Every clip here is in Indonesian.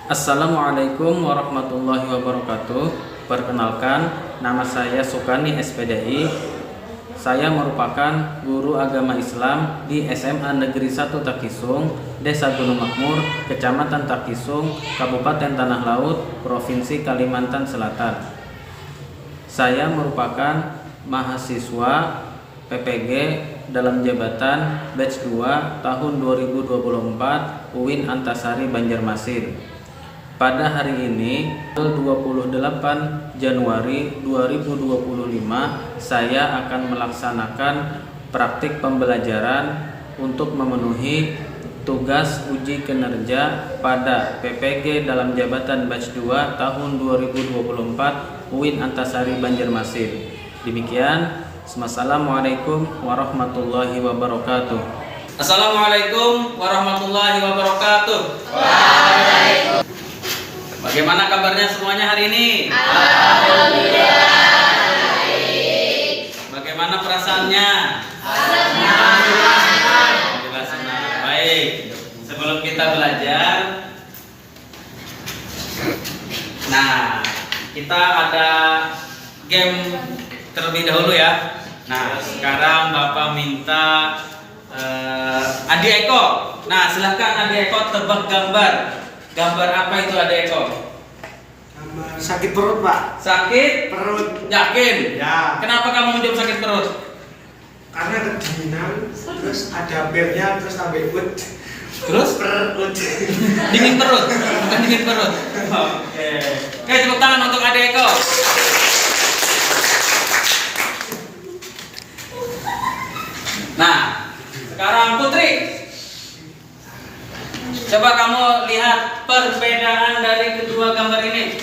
Assalamualaikum warahmatullahi wabarakatuh. Perkenalkan, nama saya Sukani SPDI. Saya merupakan guru agama Islam di SMA Negeri 1 Takisung, Desa Gunung Makmur, Kecamatan Takisung, Kabupaten Tanah Laut, Provinsi Kalimantan Selatan. Saya merupakan mahasiswa PPG dalam jabatan batch 2 tahun 2024 UIN Antasari Banjarmasin. Pada hari ini, 28 Januari 2025, saya akan melaksanakan praktik pembelajaran untuk memenuhi tugas uji kinerja pada PPG dalam jabatan batch 2 tahun 2024 UIN Antasari Banjarmasin. Demikian, Assalamualaikum warahmatullahi wabarakatuh. Assalamualaikum warahmatullahi wabarakatuh. Waalaikumsalam. Bagaimana kabarnya semuanya hari ini? Alhamdulillah baik. Bagaimana perasaannya? Alhamdulillah. Alhamdulillah senang. Baik. Sebelum kita belajar, nah kita ada game terlebih dahulu ya. Nah sekarang Bapak minta Adi Eko. Nah silahkan Adi Eko tebak gambar. Gambar apa itu Adi Eko? Gambar sakit perut, Pak. Sakit Perut. Yakin? Ya. Kenapa kamu menjawab sakit perut? Karena kedinginan, terus ada belnya, terus tambah ut. Terus? Perut. Dingin perut, bukan dingin perut. Oke, tepuk tangan untuk Adi Eko. Nah, sekarang Putri. Coba kamu lihat perbedaan dari kedua gambar ini.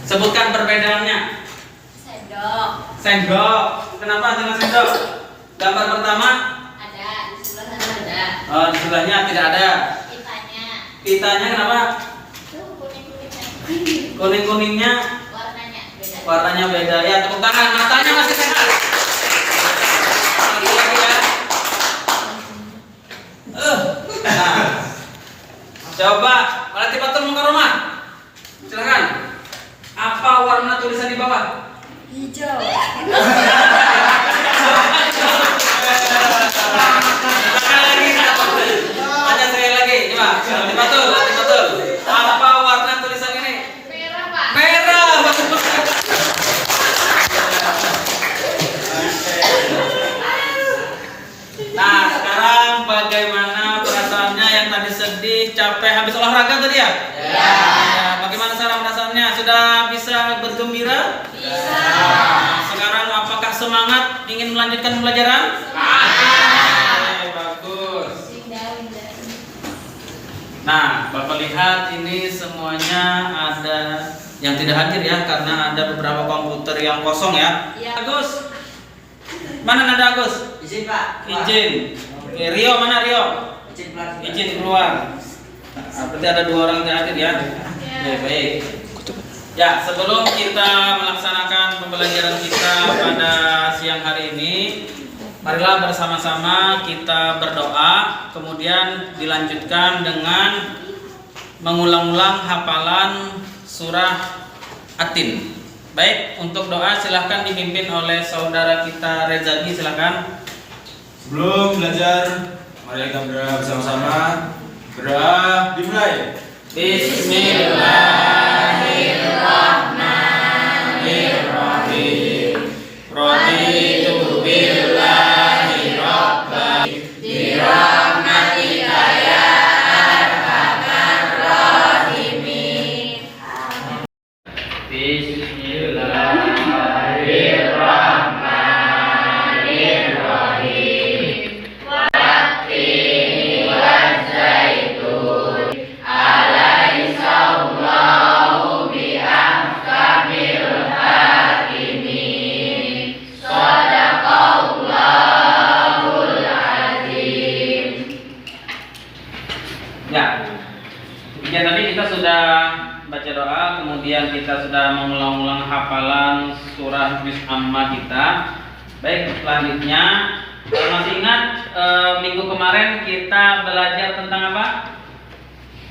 Sebutkan perbedaannya. Sendok Sendok. Kenapa dengan sendok? Gambar pertama. ada, di sebelah sana ada. Oh, di sebelahnya tidak ada. Pitanya Pitanya kenapa? tuh kuning-kuningnya. Kuning-kuningnya Warnanya beda. warnanya beda. Ya, tepuk tangan. Matanya masih sehat. Lagi ya. Nah, coba Latifatul Mukarramah. Silakan. Apa warna tulisan di bawah? Hijau. Tanya sekali lagi, coba. Latifatul. Apa warna tulisan ini? Merah, Pak. Merah. Nah, sekarang bagaimana perasaannya yang tadi sedih, capek, habis olahraga tadi ya? Ya. Ya, bagaimana cara perasaannya? Sudah bisa bergembira? Bisa. Nah, sekarang apakah semangat ingin melanjutkan pembelajaran? Oke, bagus. Winda. Nah, Bapak lihat ini semuanya ada yang tidak hadir ya, karena ada beberapa komputer yang kosong ya. Ya. Agus, mana nada Agus? Izin, Pak. Izin. Oke, Rio mana Rio? Izin keluar. Izin keluar. Nah, berarti ada dua orang yang tidak hadir ya. Oke, baik. Ya, sebelum kita melaksanakan pembelajaran kita pada siang hari ini, marilah bersama-sama kita berdoa, kemudian dilanjutkan dengan mengulang-ulang hafalan surah At-Tin. Baik, untuk doa silahkan dipimpin oleh saudara kita Rezagi, silahkan. Sebelum belajar, mari kita berdoa bersama-sama. Berdoa dimulai. Bismillahirrahmanirrahim. Raditu billahi rabban birahmatika ya arhamar rahimin. Bismillahirrahmanirrahim. Wattini wazzaitun alaihissallahu biahkamil hakimin. Sadaqallahul azim. Ya, demikian tadi kita sudah baca doa, kemudian kita sudah mengulang-ulang hafalan surah Juz Amma kita. Baik, selanjutnya masih ingat minggu kemarin kita belajar tentang apa?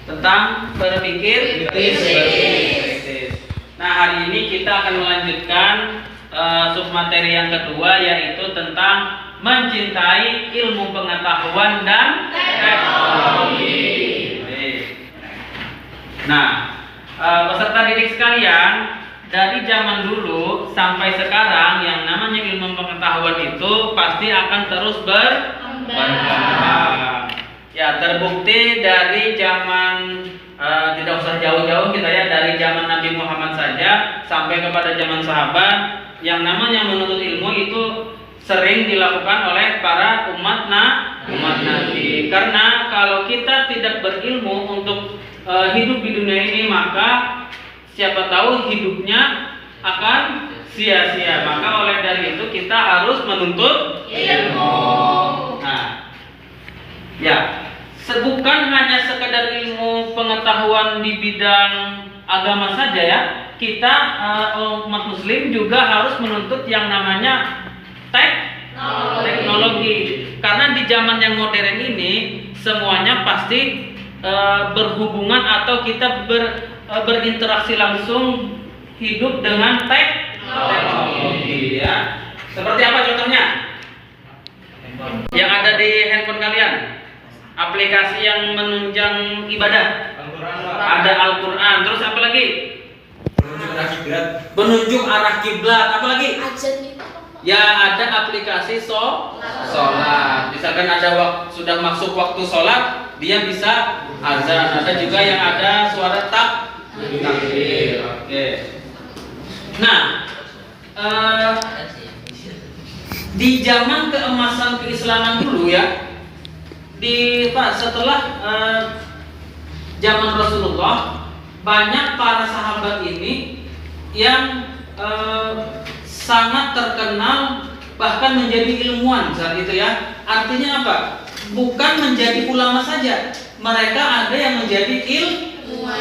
Tentang berpikir kritis. Nah, hari ini kita akan melanjutkan submateri yang kedua, yaitu tentang mencintai ilmu pengetahuan dan teknologi. Nah, peserta didik sekalian, dari zaman dulu sampai sekarang yang namanya ilmu pengetahuan itu pasti akan terus berkembang. Ya, terbukti dari zaman tidak usah jauh-jauh kita ya, dari zaman Nabi Muhammad saja sampai kepada zaman sahabat, yang namanya menuntut ilmu itu sering dilakukan oleh para umat Nabi. Karena kalau kita tidak berilmu untuk hidup di dunia ini, maka siapa tahu hidupnya akan sia-sia. Maka oleh dari itu kita harus menuntut ilmu. Nah, ya, bukan hanya sekedar ilmu pengetahuan di bidang agama saja ya. Kita umat muslim juga harus menuntut yang namanya teknologi. Karena di zaman yang modern ini semuanya pasti berhubungan atau kita berinteraksi langsung hidup dengan teknologi ya. Seperti apa contohnya? Yang ada di handphone kalian. Aplikasi yang menunjang ibadah. Ada Al-Quran. Terus apa lagi? Penunjuk arah kiblat. Apa lagi? Ya, ada aplikasi sholat. Misalkan ada sudah masuk waktu sholat, dia bisa azan. Ada juga yang ada suara takbir. Oke. Nah, di zaman keemasan keislaman dulu ya, setelah zaman Rasulullah, banyak para sahabat ini yang sangat terkenal, bahkan menjadi ilmuwan saat itu ya. Artinya apa? Bukan menjadi ulama saja, mereka ada yang menjadi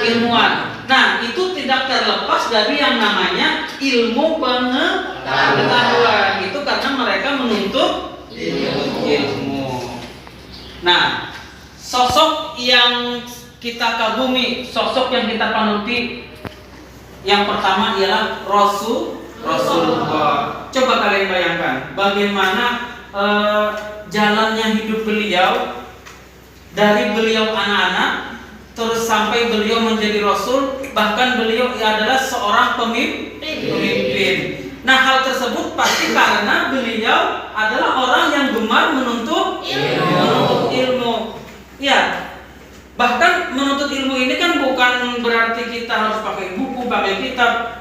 ilmuwan. Nah, itu tidak terlepas dari yang namanya ilmu pengetahuan. Itu karena mereka menuntut ilmu. Nah, sosok yang kita kagumi, sosok yang kita panuti, yang pertama ialah Rasulullah. Coba kalian bayangkan bagaimana jalannya hidup beliau, dari beliau anak-anak terus sampai beliau menjadi Rasul, bahkan beliau adalah seorang pemimpin. Nah, hal tersebut pasti karena beliau adalah orang yang gemar menuntut ilmu. Ya, bahkan menuntut ilmu ini kan bukan berarti kita harus pakai buku, pakai kitab.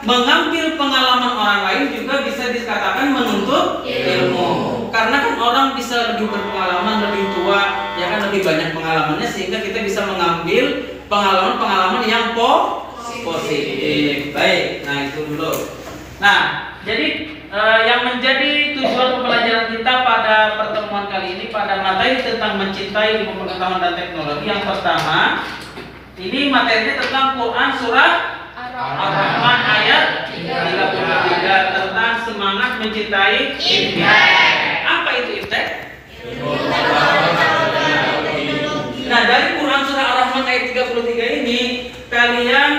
Mengambil pengalaman orang lain juga bisa dikatakan menuntut ilmu. Karena kan orang bisa lebih berpengalaman, lebih tua, ya kan, lebih banyak pengalamannya, sehingga kita bisa mengambil pengalaman-pengalaman yang positif. Baik, nah itu dulu. Nah, jadi yang menjadi tujuan pembelajaran kita pada pertemuan kali ini pada materi tentang mencintai ilmu pengetahuan dan teknologi, yang pertama, ini materinya tentang Quran surah Ar-Rahman ayat 33 tentang semangat mencintai iptek. Apa itu iptek? Nah, dari Quran surah Ar-Rahman ayat 33 ini kalian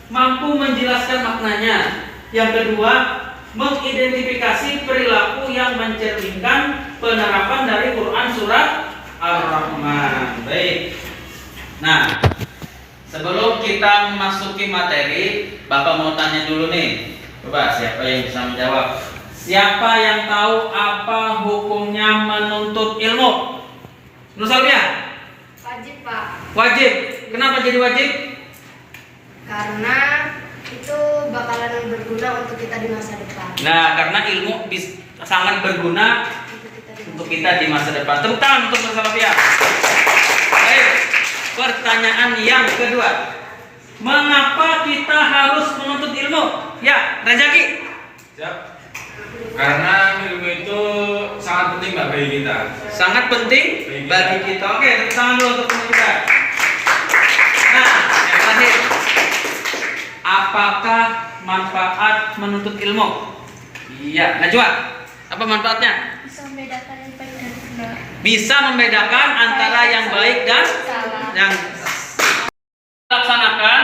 mampu menjelaskan maknanya. Yang kedua, mengidentifikasi perilaku yang mencerminkan penerapan dari Quran surah Ar-Rahman. Baik. Nah, sebelum kita memasuki materi, Bapak mau tanya dulu nih. Coba siapa yang bisa menjawab? Siapa yang tahu apa hukumnya menuntut ilmu? Nusalbia? Wajib, Pak. Wajib. Kenapa jadi wajib? Karena itu bakalan berguna untuk kita di masa depan. Nah, karena ilmu sangat berguna untuk kita di masa depan. Tepuk tangan untuk Nusalbia. Baik. Pertanyaan yang kedua, mengapa kita harus menuntut ilmu? Ya, Rezaki. Siap. Karena ilmu itu sangat penting bagi kita. Sangat penting bagi kita. Oke, tepuk tangan dulu untuk teman kita. Nah, yang terakhir, apakah manfaat menuntut ilmu? Iya, Najwa. Apa manfaatnya? Bisa membedakan yang baik dari Bisa membedakan antara yang baik dan yang laksanakan.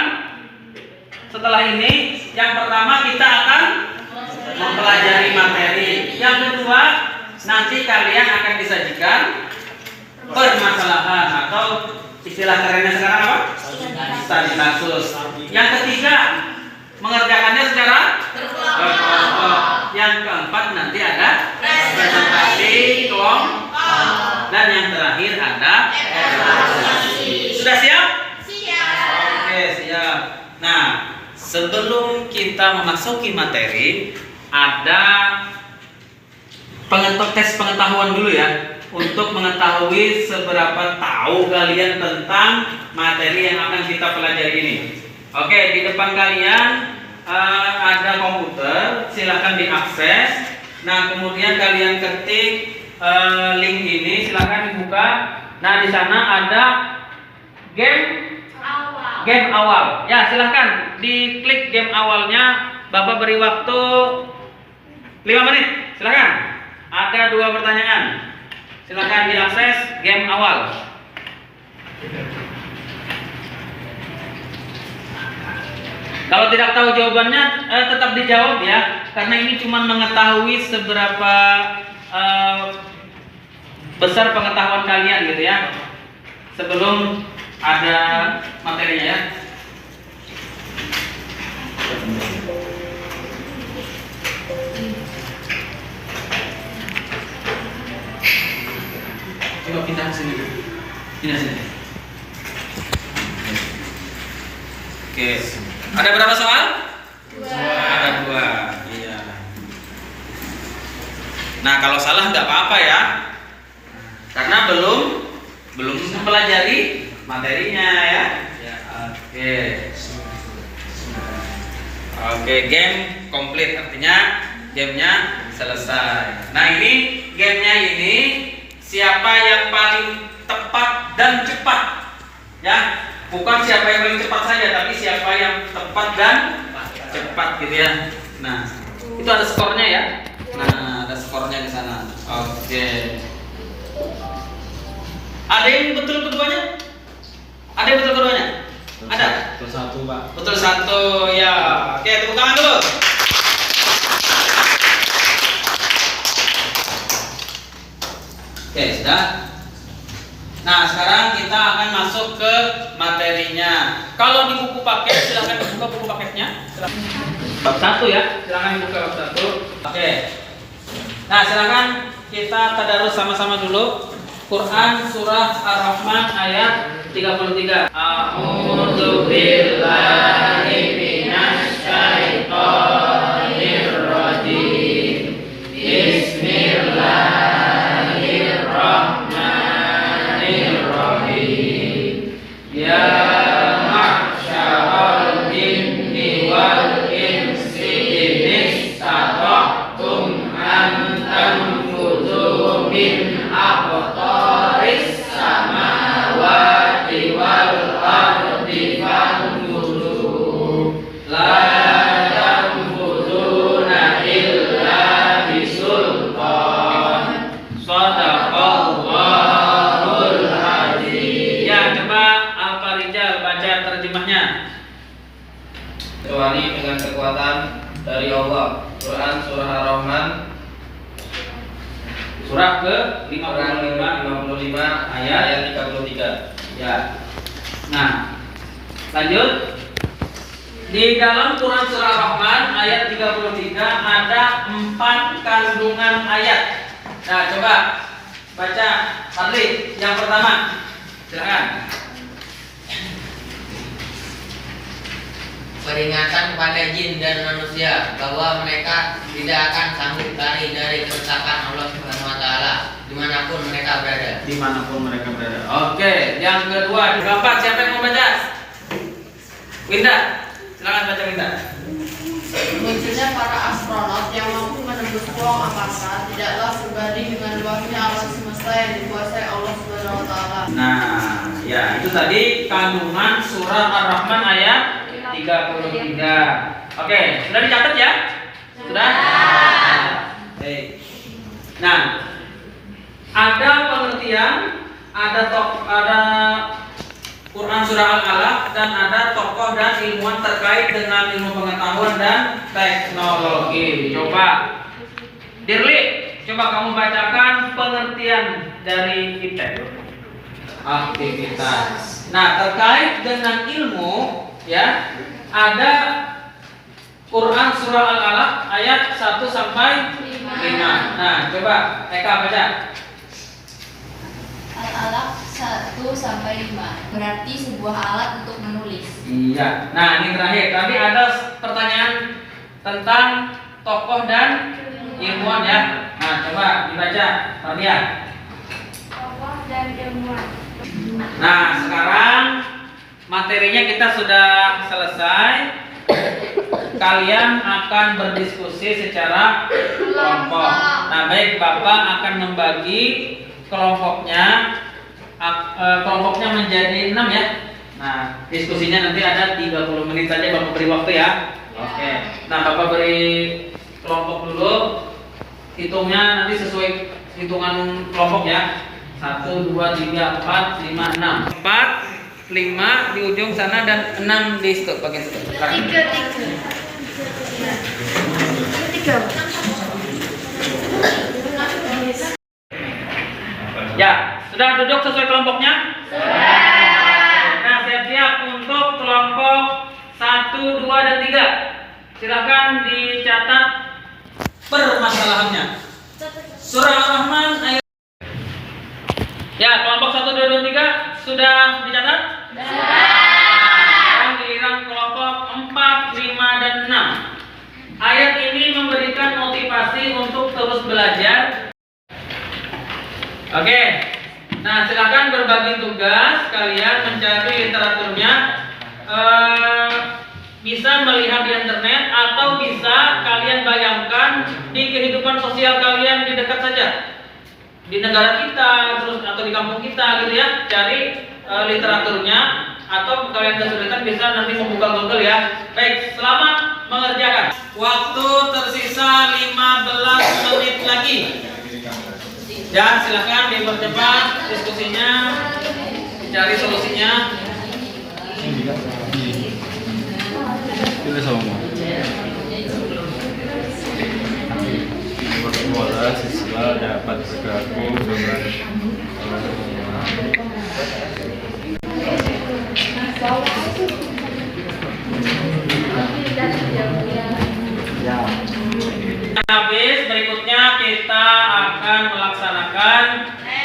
Setelah ini, yang pertama kita akan mempelajari materi. Yang kedua, nanti kalian akan disajikan permasalahan atau istilah kerennya sekarang apa? Studi kasus. Yang ketiga, mengerjakannya secara berkelompok. Yang keempat nanti ada presentasi kelompok. Dan yang terakhir ada evaluasi. Sudah siap? Siap. Oke, siap. Nah, sebelum kita memasuki materi, ada tes pengetahuan dulu ya, untuk mengetahui seberapa tahu kalian tentang materi yang akan kita pelajari ini. Oke, di depan kalian ada komputer, silahkan diakses. Nah, kemudian kalian ketik link ini, silahkan dibuka. Nah, di sana ada game awal. Ya, silahkan diklik game awalnya. Bapak beri waktu 5 menit. Silahkan. Ada 2 pertanyaan. Silahkan diakses game awal. Kalau tidak tahu jawabannya, tetap dijawab ya, karena ini cuma mengetahui seberapa besar pengetahuan kalian gitu ya, sebelum ada materinya ya. Coba pindah sini. Pindah sini. Oke. Ada berapa soal? 2. Ada 2. Iya. Nah, kalau salah nggak apa-apa ya. Karena belum mempelajari materinya ya. Oke. Oke, game komplit artinya gamenya selesai. Nah, ini gamenya ini siapa yang paling tepat dan cepat ya, bukan siapa yang paling cepat saja, tapi siapa yang tepat dan cepat gitu ya. Nah, itu ada skornya ya. Nah, ada skornya di sana. Oke. Ada yang betul keduanya? Ada yang betul keduanya? Ada? Betul 1, Pak. Betul 1 ya. Oke, tepuk tangan dulu. Oke, sudah. Nah, sekarang kita akan masuk ke materinya. Kalau di buku paket, silakan dibuka buku paketnya. Bab 1 ya, silakan dibuka bab 1. Oke. Nah, silakan kita tadarus sama-sama dulu. Quran surah Ar-Rahman ayat 33. A'udzu billahi minasy syaithanir rajim. Bismillahirrahmanirrahim. Ya ma'syaral jinni wal insi in istata'tum an tanfudhu min aqtaris samawati wal ardi fanfudhu la tanfudhuna illa bisultan. Shadaqallahul azim. Ya, coba Al-Farijal baca terjemahnya. Kecuali dengan kekuatan dari Allah. Quran surah Ar-Rahman Surah ke Quran 55 ayat 33. Ya. Nah, lanjut. Di dalam Quran surah Ar-Rahman ayat 33 ada 4 kandungan ayat. Nah, coba baca Fadli yang pertama. Silakan. Peringatan kepada jin dan manusia bahwa mereka tidak akan sanggup lari dari ketetapan Allah Subhanahu wa taala dimanapun mereka berada. Dimanapun mereka berada. Oke, yang kedua, Bapak siapa yang mau baca? Winda, silakan baca Winda. Munculnya para astronot yang mampu menembus ruang angkasa tidaklah sebanding dengan luasnya alam semesta yang dikuasai Allah Subhanahu wa taala. Nah, ya itu tadi kandungan surah Ar-Rahman ayat 33. Oke, sudah dicatat ya? Sudah? Baik. Nah, ada pengertian, ada Quran surah Al-Alaq, dan ada tokoh dan ilmuwan terkait dengan ilmu pengetahuan dan teknologi. Coba Dirli, coba kamu bacakan pengertian dari IPTEK. Aktivitas. Nah, terkait dengan ilmu ya, ada Quran surah Al-Alaq ayat 1 sampai 5. Nah, coba Eka baca. Al-Alaq 1 sampai 5 berarti sebuah alat untuk menulis. Iya. Nah, ini terakhir. Tadi ada pertanyaan tentang tokoh dan ilmuwan ya. Nah, coba dibaca, Fadia. Tokoh dan ilmuwan. Nah, sekarang materinya kita sudah selesai. Kalian akan berdiskusi secara kelompok. Nah, baik, Bapak akan membagi kelompoknya menjadi 6 ya. Nah, diskusinya nanti ada 30 menit saja, Bapak beri waktu ya. Oke. Nah, Bapak beri kelompok dulu. Hitungnya nanti sesuai hitungan kelompok ya. 1, 2, 3, 4, 5, 6. 4, 5 di ujung sana dan 6 di situ bagian situ. Tiga. Ya, sudah duduk sesuai kelompoknya? Sudah. Nah, siap-siap untuk kelompok 1, 2, dan 3. Silakan dicatat permasalahannya. Surah Ar-Rahman ayat. Ya, kelompok 1, 2, 3 sudah dicatat? Sudah. Sekarang giliran kelompok 4, 5, dan 6. Ayat ini memberikan motivasi untuk terus belajar. Oke. Nah, silakan berbagi tugas. Kalian mencari literaturnya. Bisa melihat di internet atau bisa kalian bayangkan di kehidupan sosial kalian di dekat saja. Di negara kita, terus atau di kampung kita gitu ya. Cari literaturnya, atau kalian kesulitan bisa nanti membuka Google ya. Baik, selamat mengerjakan. Waktu tersisa 15 menit lagi. Dan silakan dipercepat diskusinya, cari solusinya. Semua siswa dapat bergabung dengan habis, berikutnya kita akan melaksanakan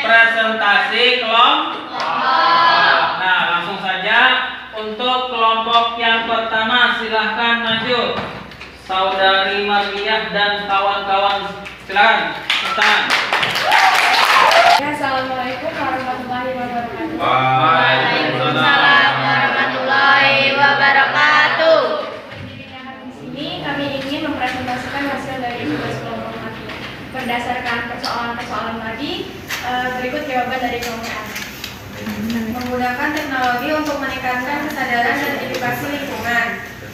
presentasi kelompok. Nah, langsung saja untuk kelompok yang pertama, silahkan maju. Saudari Mariyah dan kawan-kawan, silakan. Assalamualaikum warahmatullahi wabarakatuh. Waalaikumsalam warahmatullahi wabarakatuh. Di sini kami ingin mempresentasikan hasil dari tugas kelompok tadi. Berdasarkan persoalan-persoalan tadi, berikut jawaban dari kelompok A. Menggunakan teknologi untuk meningkatkan kesadaran dan edukasi lingkungan.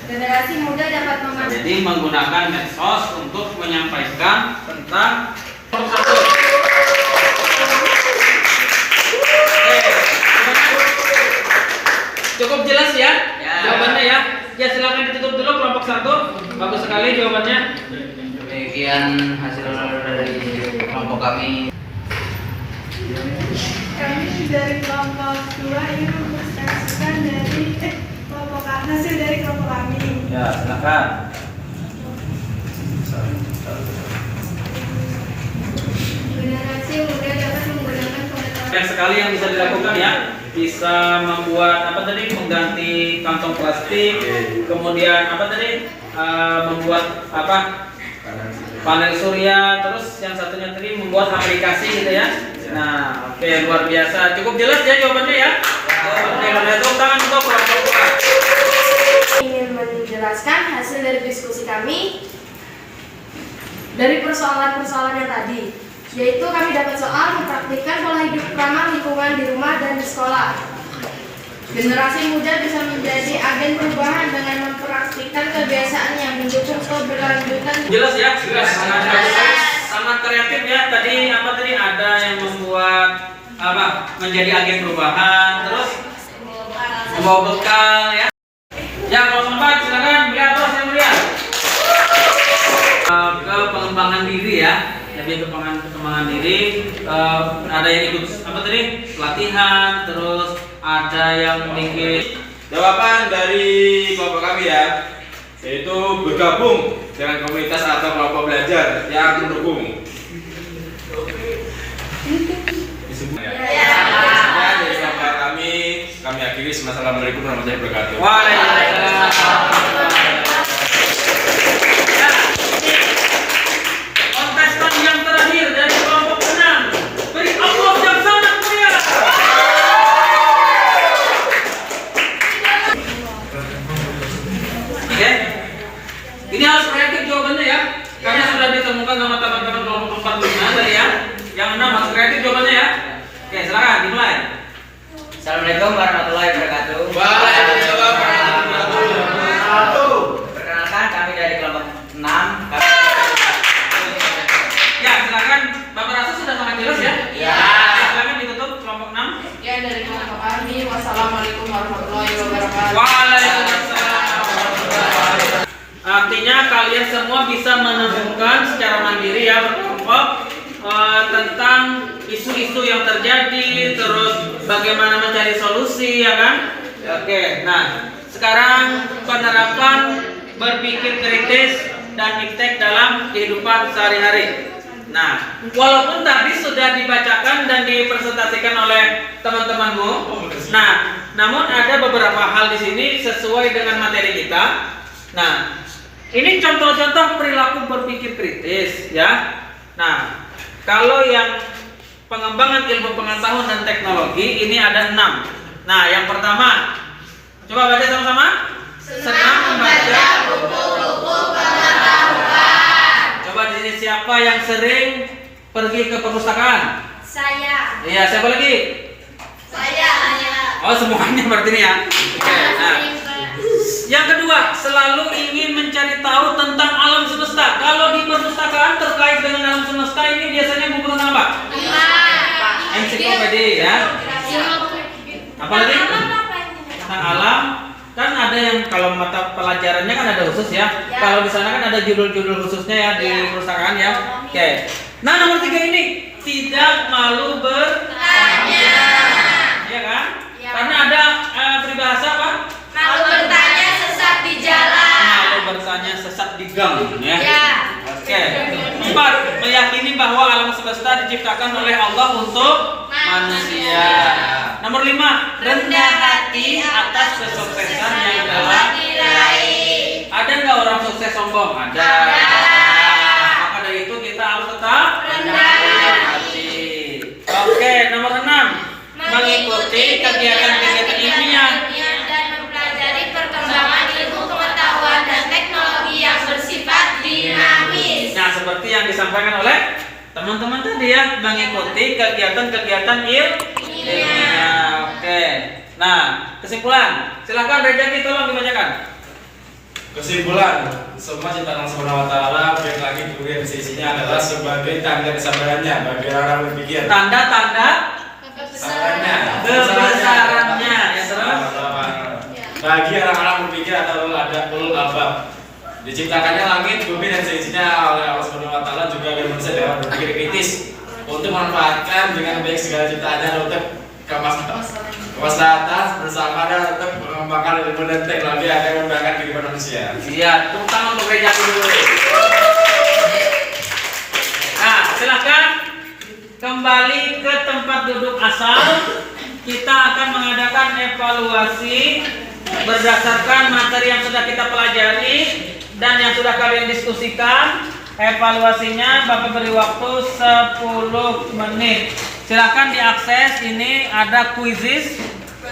Generasi muda dapat Jadi menggunakan medsos untuk menyampaikan tentang satu. Cukup jelas ya? Jawabannya ya. Ya, silakan ditutup dulu kelompok 1. Bagus sekali jawabannya. Demikian hasil dari kelompok kami. Kami dari kelompok 2 ingin mempresentasikan dari hasil dari kelompok kami. Ya, silakan. Generasi muda dapat menggunakan pengetahuan. Banyak sekali yang bisa dilakukan ya. Bisa membuat apa tadi? Mengganti kantong plastik. Kemudian apa tadi? Membuat apa? Panel surya. Terus yang satunya tadi membuat aplikasi gitu ya. Nah, oke, luar biasa. Cukup jelas ya jawabannya ya. Oke, lihat tepuk tangan untuk kelompok 2. Ingin menjelaskan hasil dari diskusi kami dari persoalan-persoalan yang tadi, yaitu kami dapat soal mempraktikkan pola hidup ramah lingkungan di rumah dan di sekolah. Generasi muda bisa menjadi agen perubahan dengan mempraktikkan kebiasaan yang mendukung keberlanjutan. Jelas ya, jelas. Sangat kreatif ya. Tadi apa tadi ada yang membuat menjadi agen perubahan, terus membawa bekal ya. Ya, kalau sempat silakan melihat terus yang mulia. Ke pengembangan diri ya, lebih ke pengembangan diri. Ada yang ikut apa tadi? Pelatihan, terus ada yang bikin. Jawaban dari kelompok kami ya, yaitu bergabung dengan komunitas atau kelompok belajar yang mendukung. Ya, dari kelompok kami akhiri. Assalamualaikum warahmatullahi wabarakatuh. Waalaikumsalam. Ya, kontestan yang terakhir dari kelompok 6. Beri aplaus yang sangat meriah. Oke. Ini harus kreatif jawabannya ya. Karena sudah ditemukan sama teman-teman kelompok 45 tadi ya. Yang 6 harus kreatif jawabannya ya. Oke, silakan dimulai. Assalamualaikum warahmatullahi wabarakatuh. Waalaikumsalam warahmatullahi wabarakatuh. Perkenalkan, kami dari kelompok 6. Ya, silakan. Bapak Rasul sudah sangat jelas ya. Ya. Silakan ditutup kelompok 6. Ya, dari kelompok kami. Wassalamualaikum warahmatullahi wabarakatuh. Waalaikumsalam. Artinya kalian semua bisa menemukan secara mandiri ya berkelompok tentang isu-isu yang terjadi, terus bagaimana mencari solusi ya kan? Oke, nah sekarang penerapan berpikir kritis dan iptek dalam kehidupan sehari-hari. Nah, walaupun tadi sudah dibacakan dan dipresentasikan oleh teman-temanmu, nah, namun ada beberapa hal di sini sesuai dengan materi kita. Nah, ini contoh-contoh perilaku berpikir kritis ya. Nah, kalau yang pengembangan ilmu pengetahuan dan teknologi ini ada 6. Nah, yang pertama, coba baca sama-sama. Senang membaca buku-buku pengetahuan. Coba di sini siapa yang sering pergi ke perpustakaan? Saya. Iya, siapa lagi? Saya. Oh, semuanya berarti ini ya. Oke. Nah, yang kedua, selalu ingin mencari tahu tentang alam semesta. Kalau di perpustakaan terkait dengan alam semesta ini biasanya buku tentang apa? Ensiklopedia ya. Apalagi? Tentang alam. Kan ada yang kalau mata pelajarannya kan ada khusus ya. Kalau di sana kan ada judul-judul khususnya ya di perpustakaan ya. Oke. Nah, nomor 3 ini tidak malu bertanya. Iya kan? Karena ada peribahasa apa? Malu bertanya sesat di jalan. Malu bertanya sesat di gang ya. Ya. Oke. 4. Meyakini bahwa alam semesta diciptakan oleh Allah untuk manusia. Nomor 5. Rendah hati atas kesuksesan yang telah diraih. Ada nggak orang sukses sombong? Ada. Maka dari itu kita harus tetap rendah hati. Oke. Nomor 6. Mengikuti kegiatan-kegiatan ilmiah Dan mempelajari perkembangan ilmu pengetahuan dan teknologi yang bersifat dinamis. Nah, seperti yang disampaikan oleh teman-teman tadi ya, mengikuti kegiatan-kegiatan ilmiah. Oke. Nah, kesimpulan. Silakan Rejaki tolong dibacakan. Kesimpulan, semua ciptaan Allah Subhanahu wa taala baik lagi kemudian sisinya adalah sebagai tanda kesabarannya bagi orang berpikir. Tanda-tanda Kesabarannya. kebesarannya ya terus. Bagi orang-orang berpikir atau ada ulul albab. Diciptakannya langit, bumi dan seisinya oleh Allah Subhanahu wa taala juga agar manusia dapat berpikir kritis untuk memanfaatkan dengan baik segala ciptaannya untuk kemaslahatan bersama dan untuk mengembangkan ilmu dan teknologi agar mengembangkan kehidupan manusia. Iya, tepuk tangan untuk Rejaki dulu. Nah, silakan kembali ke tempat duduk asal. Kita akan mengadakan evaluasi berdasarkan materi yang sudah kita pelajari dan yang sudah kalian diskusikan. Evaluasinya Bapak beri waktu 10 menit. Silakan diakses, ini ada kuisis.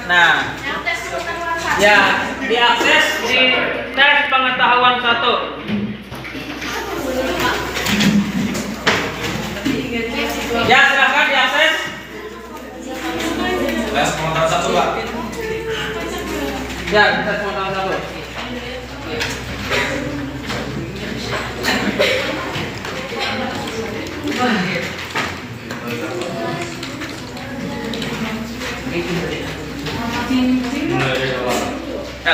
Nah, ya, diakses di tes pengetahuan 1. Ya, silakan diakses. Tes pengetahuan 1, Pak. Ya, tes pengetahuan 1. Ya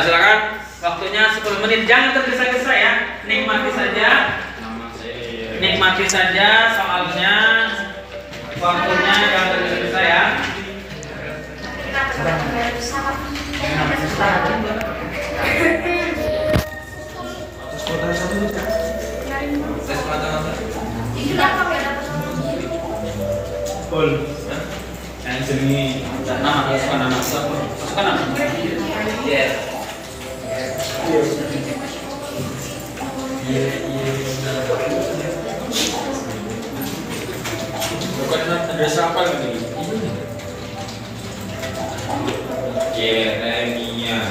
silakan. Waktunya 10 menit. Jangan tergesa-gesa ya. Nikmati saja. Nikmati saja soalnya. Waktunya jangan tergesa-gesa ya. Yang sini Nama, masukkan nama. Masukkan nama. bukan ada siapa ini? Yeremia.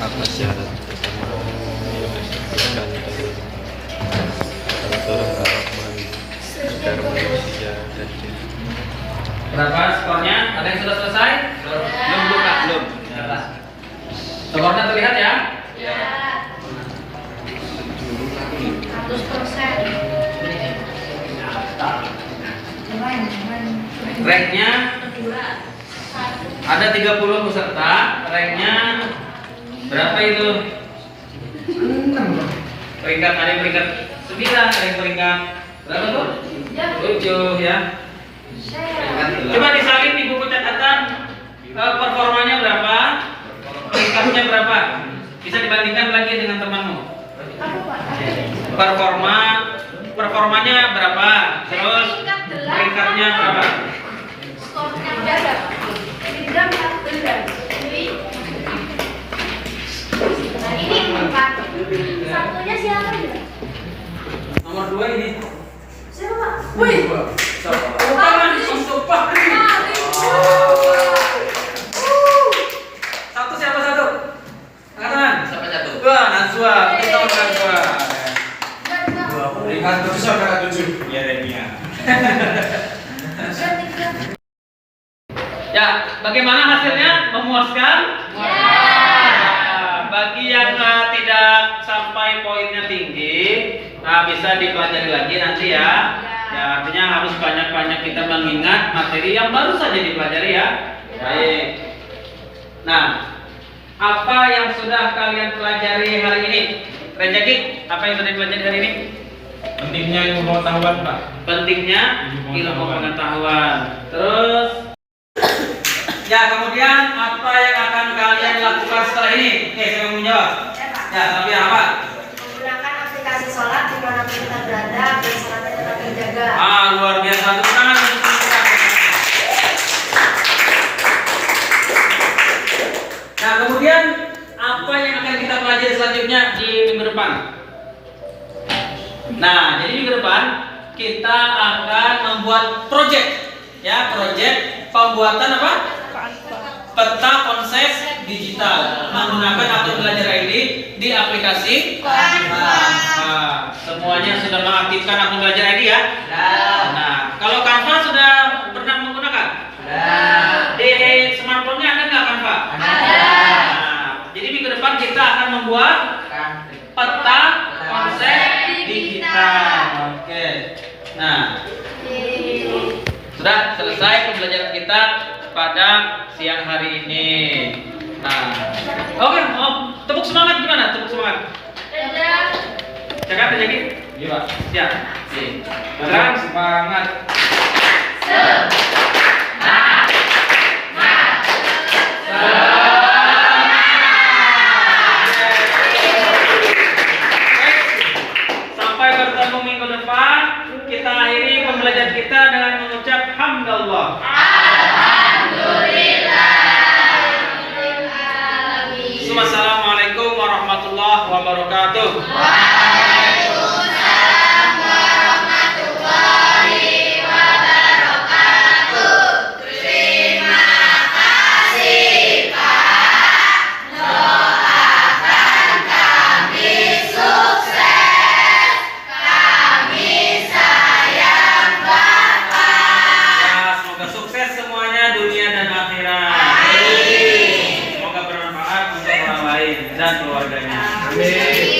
Apa syarat pertama yang disebutkan dalam Al-Rahman agar manusia dan jin? Berapa skornya? Ada yang sudah selesai? Belum buka, belum. Skornya terlihat ya? Ya. 100%. Ranknya ada 30 peserta. Ranknya berapa itu? 6. Peringkat ada yang peringkat 9, ada yang peringkat berapa tuh? 7 ya. Coba disalin di buku catatan performanya berapa? Peringkatnya berapa? Bisa dibandingkan lagi dengan temanmu. Performanya berapa? Terus peringkatnya berapa? Skornya berapa? Tidak 14. Nah ini 4. Satunya siapa ya? Nomor 2 ini. Siapa Pak? Wih. Satu siapa satu? Angkatan. Siapa satu? Wah, Najwa. Kita Najwa. Peringkat 7 sampai 7. Yeremia. Ya, bagaimana hasilnya? Memuaskan? Bagi yang tidak sampai poinnya tinggi, bisa dipelajari lagi nanti ya. Ya, artinya harus banyak-banyak kita mengingat materi yang baru saja dipelajari ya. Baik. Nah, apa yang sudah kalian pelajari hari ini? Rejeki, apa yang sudah dipelajari hari ini? Pentingnya ilmu pengetahuan, Pak. Pentingnya ilmu pengetahuan. Terus ya, kemudian apa yang akan kalian lakukan setelah ini? Oke, saya mau menjawab. Ya, tapi apa? Menggunakan aplikasi sholat dimanapun kita berada dan sholatnya tetap terjaga. Luar biasa. Tepuk tangan untuk kita. Nah, kemudian apa yang akan kita pelajari selanjutnya di minggu depan? Nah, jadi minggu depan kita akan membuat project, ya, project pembuatan apa? Peta konsep digital menggunakan akun belajar ID di aplikasi Canva. Nah, semuanya sudah mengaktifkan akun belajar ID ya? Nah, kalau Canva sudah pernah menggunakan? Di smartphone-nya ada nggak Canva? Nah, jadi minggu depan kita akan membuat peta konsep digital. Oke. Nah, sudah selesai pembelajaran kita pada siang hari ini. Nah, oke, tepuk semangat gimana? Tepuk semangat. Cakap jadi? Iya, Pak. Siap. Sekarang semangat. Sampai bertemu minggu depan. Kita akhiri pembelajaran kita dengan mengucap hamdallah. Assalamualaikum warahmatullahi wabarakatuh. Waalaikumsalam warahmatullahi wabarakatuh. Terima kasih Pak. Doakan kami sukses. Kami sayang Bapak. Ya, semoga sukses semuanya dunia dan akhirat. Semoga bermanfaat untuk orang lain dan keluarganya. Amin.